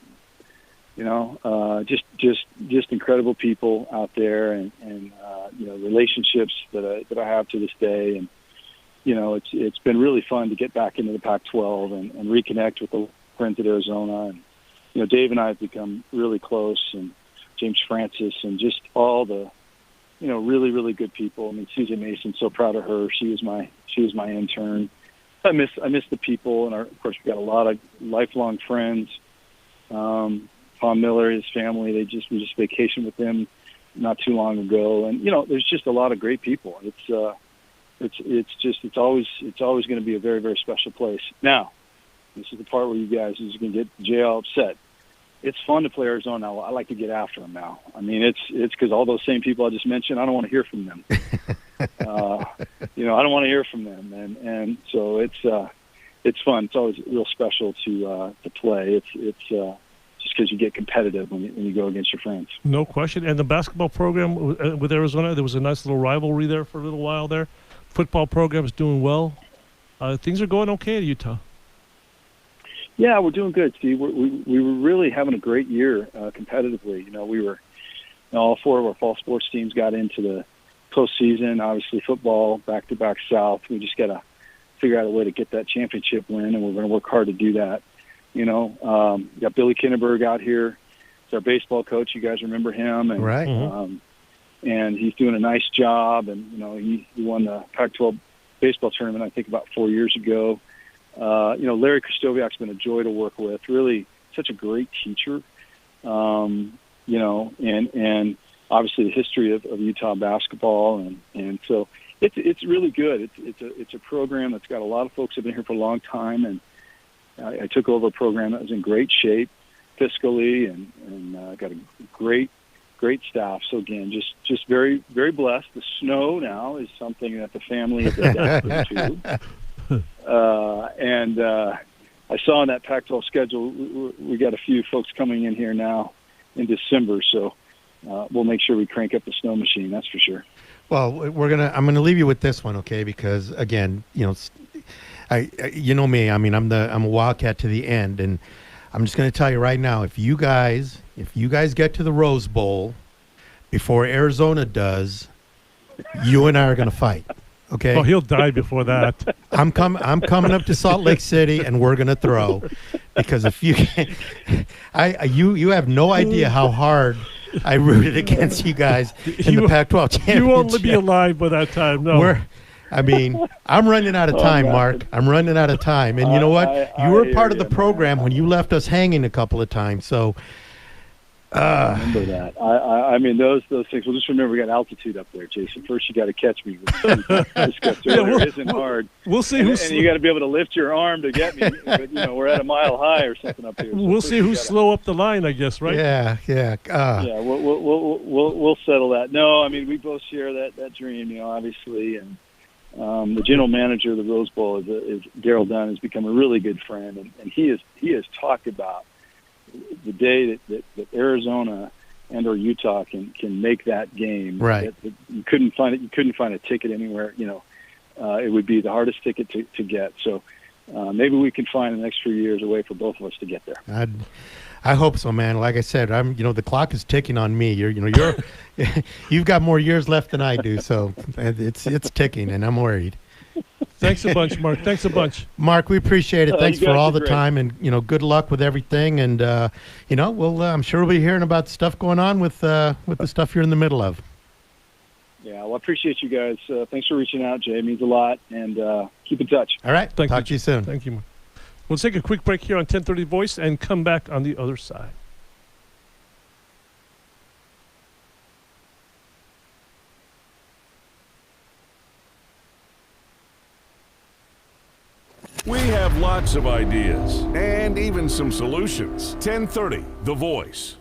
You know, just incredible people out there, and you know, relationships that I have to this day, and you know, it's been really fun to get back into the Pac-12 and reconnect with the friends at Arizona, and you know, Dave and I have become really close, and James Francis, and just all the, you know, really, really good people. I mean, Susan Mason, so proud of her. She was my intern. I miss the people, and of course we got a lot of lifelong friends. Tom Miller, his family, we just vacationed with them not too long ago, and you know, there's just a lot of great people. It's always going to be a very, very special place. Now, this is the part where you guys is going to get Jay all upset. It's fun to play Arizona. I like to get after them now. I mean, it's because all those same people I just mentioned, I don't want to hear from them. You know, I don't want to hear from them, and so it's fun. It's always real special to play. It's just because you get competitive when you go against your friends. No question. And the basketball program with Arizona, there was a nice little rivalry there for a little while there. Football program is doing well. Things are going okay at Utah. Yeah, we're doing good, Steve. We were really having a great year competitively. You know, all 4 of our fall sports teams got into the postseason. Obviously, football back-to-back South. We just got to figure out a way to get that championship win, and we're going to work hard to do that. You know, got Billy Kinneberg out here. He's our baseball coach. You guys remember him, and right? And he's doing a nice job. And you know, he won the Pac-12 baseball tournament, I think, about 4 years ago. You know, Larry Kristoviak's been a joy to work with. Really, such a great teacher. You know, and obviously the history of Utah basketball, and so it's really good. It's a program that's got a lot of folks who've been here for a long time, and I took over a program that was in great shape fiscally, and got a great staff. So again, just very, very blessed. The snow now is something that the family is adapted to. And I saw in that Pac-12 schedule, we got a few folks coming in here now in December, so we'll make sure we crank up the snow machine. That's for sure. Well, I'm gonna leave you with this one, okay? Because again, you know, you know me. I mean, I'm a Wildcat to the end, and I'm just gonna tell you right now, if you guys get to the Rose Bowl before Arizona does, you and I are gonna fight. Okay. Oh, he'll die before that. I'm coming up to Salt Lake City, and we're gonna throw, because if you you have no idea how hard I rooted against you guys in the Pac-12 championship. You won't be alive by that time. No. I'm running out of time, Mark. I'm running out of time, and you know what? You were part of the program when you left us hanging a couple of times. So Remember that. I mean, those things. Well, just remember, we got altitude up there, Jason. First, you got to catch me. Discussed earlier, it isn't hard. We'll see and you got to be able to lift your arm to get me. But, we're at a mile high or something up here. So we'll see who's slow up the line, I guess, right? Yeah. Yeah, we'll settle that. No, I mean, we both share that dream, obviously, and the general manager of the Rose Bowl is Darryl Dunn, has become a really good friend, and he has talked about the day that Arizona and or Utah can make that game. Right. That you couldn't find it. You couldn't find a ticket anywhere. It would be the hardest ticket to get. So maybe we can find the next few years a way for both of us to get there. I hope so, man. Like I said, the clock is ticking on me. You've got more years left than I do, so it's ticking, and I'm worried. Thanks a bunch, Mark. Thanks a bunch. Mark, we appreciate it. Thanks for all the great. time, and good luck with everything. And I'm sure we'll be hearing about stuff going on with the stuff you're in the middle of. Yeah, well, I appreciate you guys. Thanks for reaching out, Jay. It means a lot, and keep in touch. All right. Talk to you soon. Thank you, Mark. We'll take a quick break here on 1030 Voice and come back on the other side. We have lots of ideas and even some solutions. 1030, The Voice.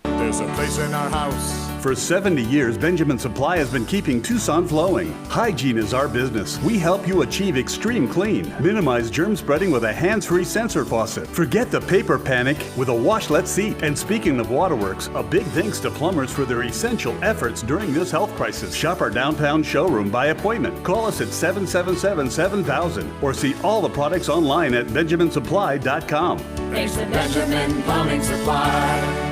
There's a place in our house. For 70 years, Benjamin Supply has been keeping Tucson flowing. Hygiene is our business. We help you achieve extreme clean. Minimize germ spreading with a hands-free sensor faucet. Forget the paper panic with a washlet seat. And speaking of waterworks, a big thanks to plumbers for their essential efforts during this health crisis. Shop our downtown showroom by appointment. Call us at 777-7000 or see all the products online at benjaminsupply.com. Thanks to Benjamin Plumbing Supply.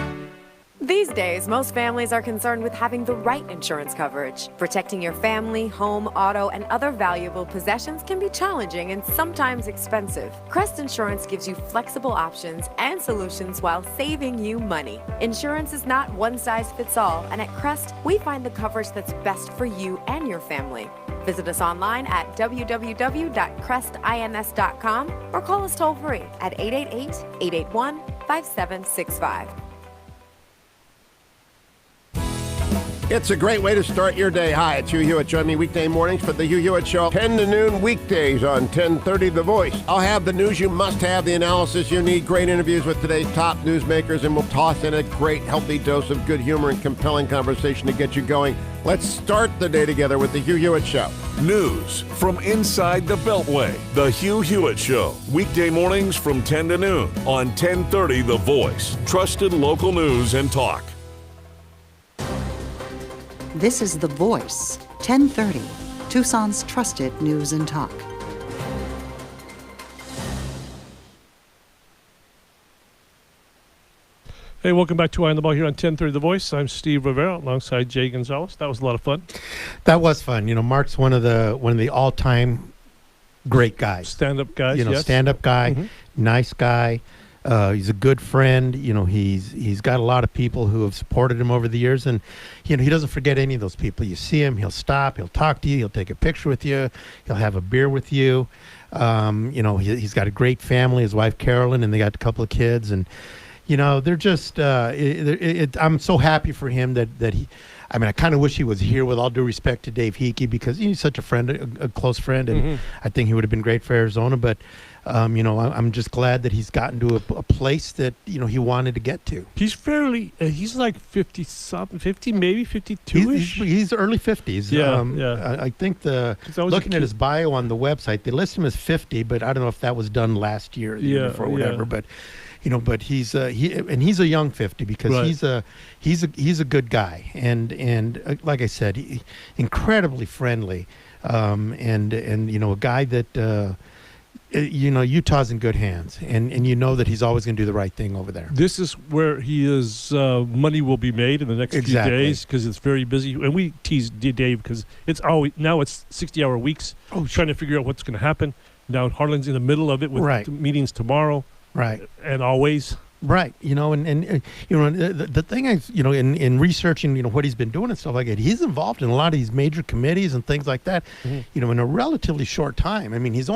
These days, most families are concerned with having the right insurance coverage. Protecting your family, home, auto, and other valuable possessions can be challenging and sometimes expensive. Crest Insurance gives you flexible options and solutions while saving you money. Insurance is not one size fits all, and at Crest, we find the coverage that's best for you and your family. Visit us online at www.crestins.com or call us toll free at 888-881-5765. It's a great way to start your day. Hi, it's Hugh Hewitt. Join me weekday mornings for the Hugh Hewitt Show, 10 to noon weekdays on 1030 The Voice. I'll have the news you must have, the analysis you need, great interviews with today's top newsmakers, and we'll toss in a great, healthy dose of good humor and compelling conversation to get you going. Let's start the day together with the Hugh Hewitt Show. News from inside the Beltway. The Hugh Hewitt Show. Weekday mornings from 10 to noon on 1030 The Voice. Trusted local news and talk. This is The Voice, 1030, Tucson's trusted news and talk. Hey, welcome back to Eye on the Ball here on 1030 The Voice. I'm Steve Rivera alongside Jay Gonzales. That was a lot of fun. That was fun. Mark's one of the all-time great guys. Stand-up guys, yes. Stand-up guy, nice guy. He's a good friend. He's got a lot of people who have supported him over the years, and he doesn't forget any of those people. You see him, he'll stop, he'll talk to you, he'll take a picture with you, he'll have a beer with you. He's got a great family, his wife Carolyn, and they got a couple of kids, and they're just. I'm so happy for him that he. I mean, I kind of wish he was here. With all due respect to Dave Hickey, because he's such a friend, a close friend, and I think he would have been great for Arizona. But I'm just glad that he's gotten to a place that he wanted to get to. He's fairly. He's like 50-something, 50, maybe 52-ish. He's early 50s. Yeah. I think looking at his bio on the website, they list him as 50, but I don't know if that was done last year, or the year before, whatever. But but he's he's a young 50 because he's a good guy, and like I said, incredibly friendly, and a guy that. Utah's in good hands, and that he's always going to do the right thing over there. This is where money will be made in the next few days, because it's very busy. And we tease Dave because it's 60-hour weeks, trying to figure out what's going to happen. Now Harlan's in the middle of it with meetings tomorrow, and always. Right, the thing is, in researching, what he's been doing and stuff like that, he's involved in a lot of these major committees and things like that, in a relatively short time. I mean, he's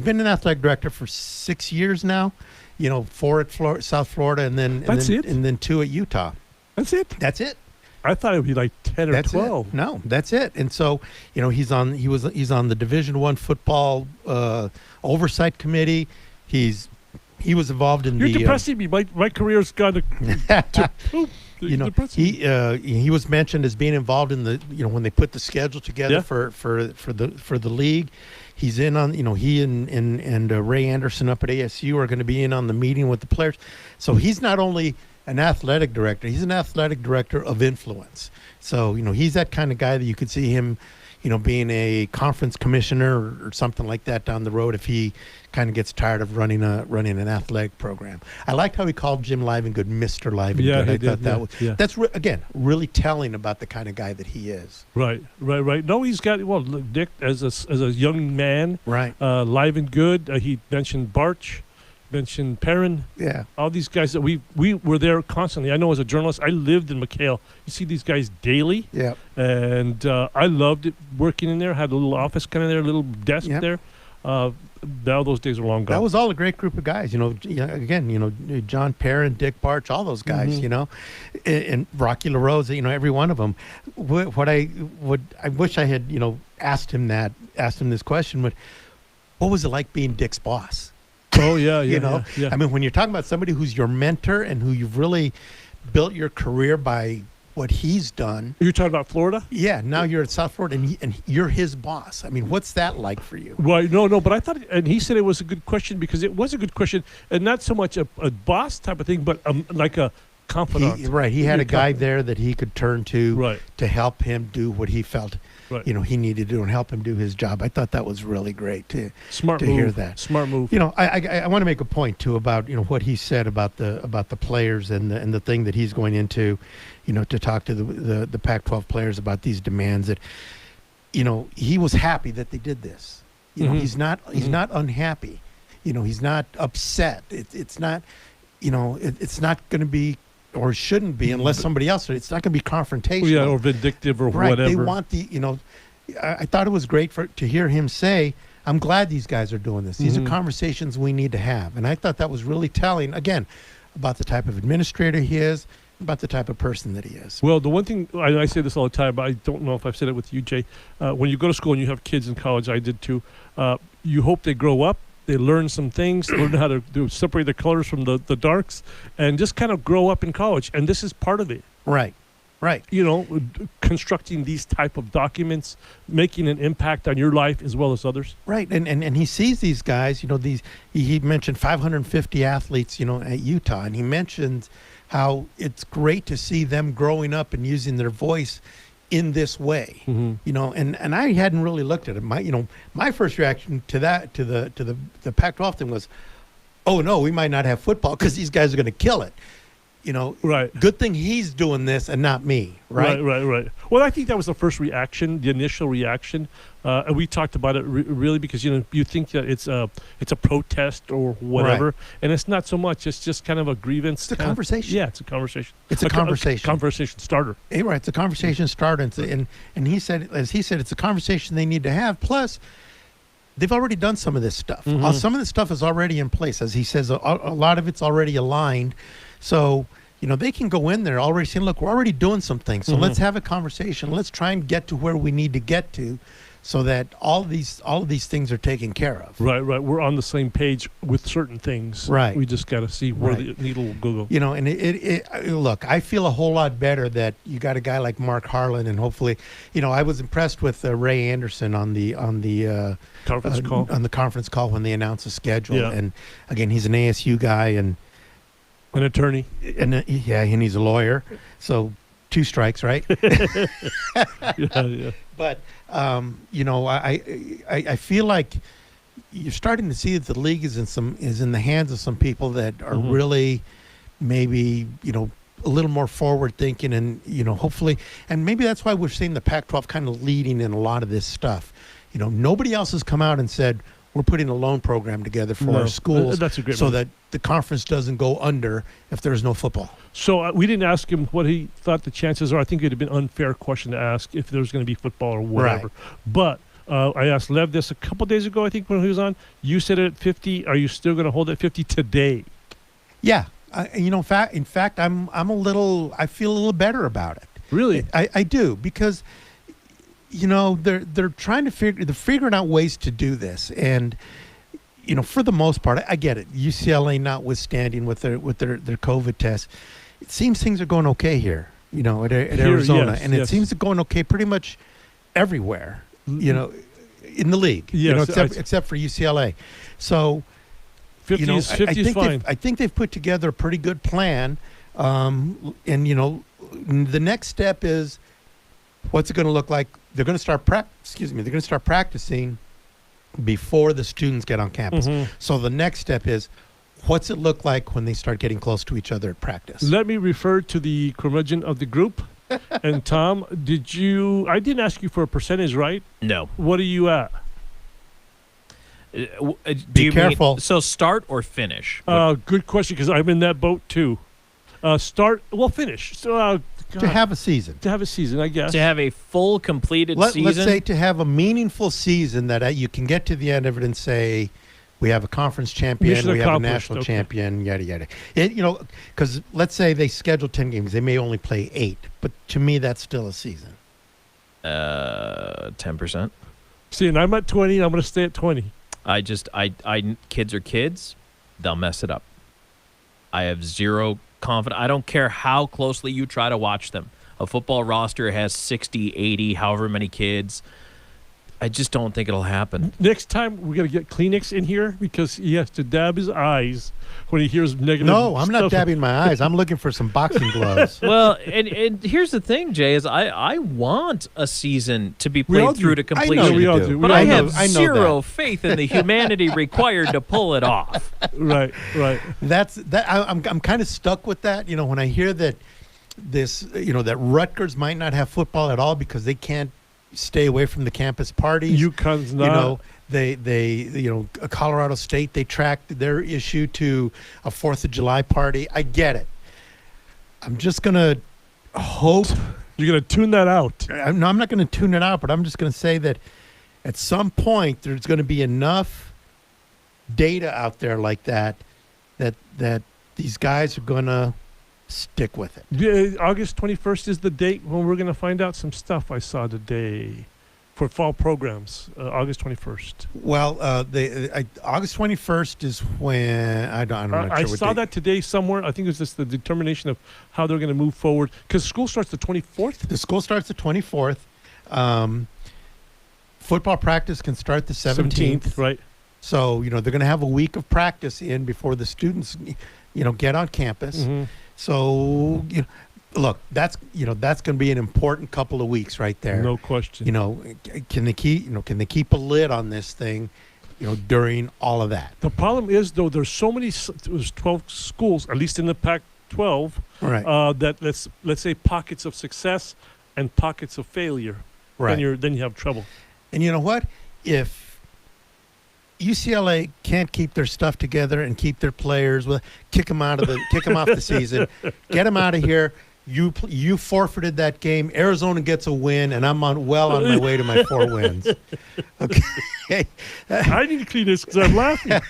been an athletic director for 6 years now, 4 at South Florida, and then 2 at Utah. That's it? That's it. I thought it would be like 10 or That's 12. It. No, that's it. And so, he's on the Division I football oversight committee. He was involved in You're depressing me. My career's gone to poop. He was mentioned as being involved in the when they put the schedule together for the league. He's in on he and Ray Anderson up at ASU are going to be in on the meeting with the players. So he's not only an athletic director, he's an athletic director of influence. So he's that kind of guy that you could see him being a conference commissioner or something like that down the road if he kind of gets tired of running an athletic program. I liked how he called Jim Livengood Mr. Livengood. Yeah, I he thought did. That's again really telling about the kind of guy that he is. Right. No, he's got Dick as a young man. Right. Livengood. He mentioned Barch. Mentioned Perrin. Yeah. All these guys that we were there constantly. I know as a journalist, I lived in McHale. You see these guys daily. Yeah. And I loved it working in there. Had a little office kind of there, a little desk there. Now those days are long gone. That was all a great group of guys. Again, John Perrin, Dick Barch, all those guys. And Rocky LaRose. Every one of them. I wish I had asked him this question. But what was it like being Dick's boss? Oh, yeah. Yeah. I mean, when you're talking about somebody who's your mentor and who you've really built your career by what he's done. You're talking about Florida? Yeah. Now you're at South Florida and you're his boss. I mean, what's that like for you? Right. No. But I thought, and he said it was a good question because it was a good question, and not so much a boss type of thing, but like a confidant. He had a guy there that he could turn to to help him do what he felt he needed to do and help him do his job. I thought that was really great to hear that. Smart move. I want to make a point too about what he said about the players and the thing that he's going into, to talk to the Pac-12 players about these demands that he was happy that they did this. He's not unhappy. He's not upset. It's not it's not going to be, or shouldn't be, unless somebody else. It's not going to be confrontational, or vindictive, or whatever. They want I thought it was great to hear him say, "I'm glad these guys are doing this. These are conversations we need to have." And I thought that was really telling, again, about the type of administrator he is, about the type of person that he is. Well, the one thing I say this all the time, but I don't know if I've said it with you, Jay. When you go to school and you have kids in college, I did too. You hope they grow up. They learn some things, learn how to separate the colors from the darks, and just kind of grow up in college. And this is part of it. Right. Constructing these type of documents, making an impact on your life as well as others. Right. And he sees these guys, he mentioned 550 athletes, at Utah. And he mentioned how it's great to see them growing up and using their voice in this way, and I hadn't really looked at it. My first reaction to that, to the Pac-12 thing was, oh no, we might not have football because these guys are going to kill it. Right. Good thing he's doing this and not me. Right. Well, I think that was the first reaction, the initial reaction, and we talked about it really because you think that it's a protest or whatever, and it's not so much. It's just kind of a grievance. It's a conversation. Yeah, it's a conversation. It's a conversation. A conversation starter. Right. It's a conversation starter, and he said, it's a conversation they need to have. Plus, they've already done some of this stuff. Some of this stuff is already in place, as he says. A lot of it's already aligned. So, they can go in there already saying, look, we're already doing some things. So let's have a conversation. Let's try and get to where we need to get to so that all of these things are taken care of. Right. We're on the same page with certain things. Right. We just got to see where the needle will go. And look, I feel a whole lot better that you got a guy like Mark Harlan, and hopefully, I was impressed with Ray Anderson on the conference call. On the conference call when they announced the schedule. Yeah. And again, he's an ASU guy and an attorney, and he's a lawyer, so 2 strikes, right? Yeah. But I feel like you're starting to see that the league is in the hands of some people that are really maybe a little more forward thinking, and hopefully, and maybe that's why we're seeing the Pac-12 kind of leading in a lot of this stuff. Nobody else has come out and said, we're putting a loan program together for our schools so that the conference doesn't go under if there's no football. So we didn't ask him what he thought the chances are. I think it would have been an unfair question to ask if there's going to be football or whatever. Right. But I asked Lev this a couple days ago, I think, when he was on. You said it at 50. Are you still going to hold it at 50 today? Yeah. In fact, I feel a little better about it. Really? I do, because they're figuring out ways to do this, and for the most part, I get it. UCLA notwithstanding with their COVID tests, it seems things are going okay here. At Arizona, yes, and it seems to going okay pretty much everywhere. In the league, yes, except for UCLA. So, 50 is fine. I think they've put together a pretty good plan. And the next step is, what's it going to look like? They're going to start practicing before the students get on campus. Mm-hmm. So the next step is, what's it look like when they start getting close to each other at practice? Let me refer to the curmudgeon of the group. And Tom, I didn't ask you for a percentage, right? No. What are you at? Be careful. So start or finish? Good question, because I'm in that boat too. Finish. So, to have a season. To have a season, I guess. To have a full completed season? Let's say to have a meaningful season that you can get to the end of it and say, we have a conference champion, we have a national champion, yada, yada. Because let's say they schedule 10 games. They may only play 8. But to me, that's still a season. 10%. See, and I'm at 20. I'm going to stay at 20. Kids are kids. They'll mess it up. I have zero confidence. I don't care how closely you try to watch them. A football roster has 60, 80, however many kids. I just don't think it'll happen. Next time, we're going to get Kleenex in here because he has to dab his eyes when he hears negative No, I'm not stuff. dabbing my eyes. I'm looking for some boxing gloves. Well, and here's the thing, Jay, is I want a season to be played through to completion. I know we all do. But I have I know zero that. faith in the humanity required to pull it off. Right. I'm kind of stuck with that. When I hear that that Rutgers might not have football at all because they can't stay away from the campus parties. UConn's not. They Colorado State, they tracked their issue to a 4th of July party. I get it. I'm just going to hope. You're going to tune that out. I'm not going to tune it out, but I'm just going to say that at some point there's going to be enough data out there like that these guys are going to stick with it. Yeah, August 21st is the date when we're going to find out some stuff I saw today for fall programs. August 21st. Well, August 21st is when I'm not sure. I saw that today somewhere. I think it was just the determination of how they're going to move forward because school starts the 24th. The school starts the 24th. Football practice can start the 17th. Right. So they're going to have a week of practice in before the students get on campus. Mm-hmm. So, look, that's going to be an important couple of weeks right there. No question. Can they keep a lid on this thing, during all of that? The problem is, though, there's 12 schools, at least in the Pac-12, right? That let's say pockets of success and pockets of failure. Right. Then you have trouble. And you know what? If UCLA can't keep their stuff together and keep their players, kick them off the season, get them out of here. You forfeited that game. Arizona gets a win, and I'm on my way to my 4 wins. Okay, I need to clean this because I'm laughing.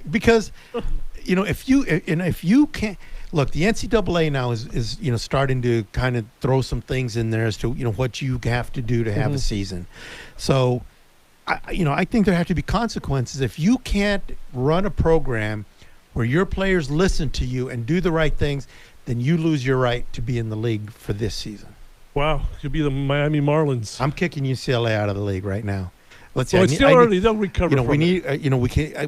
Because if you can't look, the NCAA now is starting to kind of throw some things in there as to what you have to do to have a season. So. I think there have to be consequences. If you can't run a program where your players listen to you and do the right things, then you lose your right to be in the league for this season. Wow, you'll be the Miami Marlins. I'm kicking UCLA out of the league right now. Let's see. Well, it's still early. They'll recover. We need.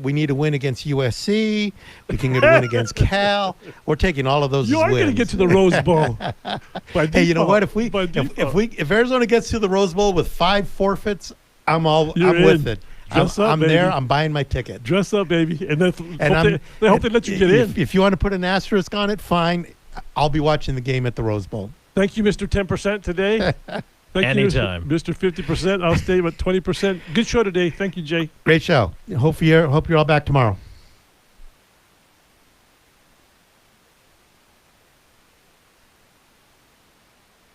We need a win against USC. We can get a win against Cal. We're taking all of those. You are going to get to the Rose Bowl. Hey, you know what? If Arizona gets to the Rose Bowl with 5 forfeits. I'm with it. I'm there. I'm buying my ticket. Dress up, baby. And they hope they let you get in. If you want to put an asterisk on it, fine. I'll be watching the game at the Rose Bowl. Thank you, Mr. 10% today. Anytime. Mr. 50%. I'll stay at 20%. Good show today. Thank you, Jay. Great show. Hope you're all back tomorrow.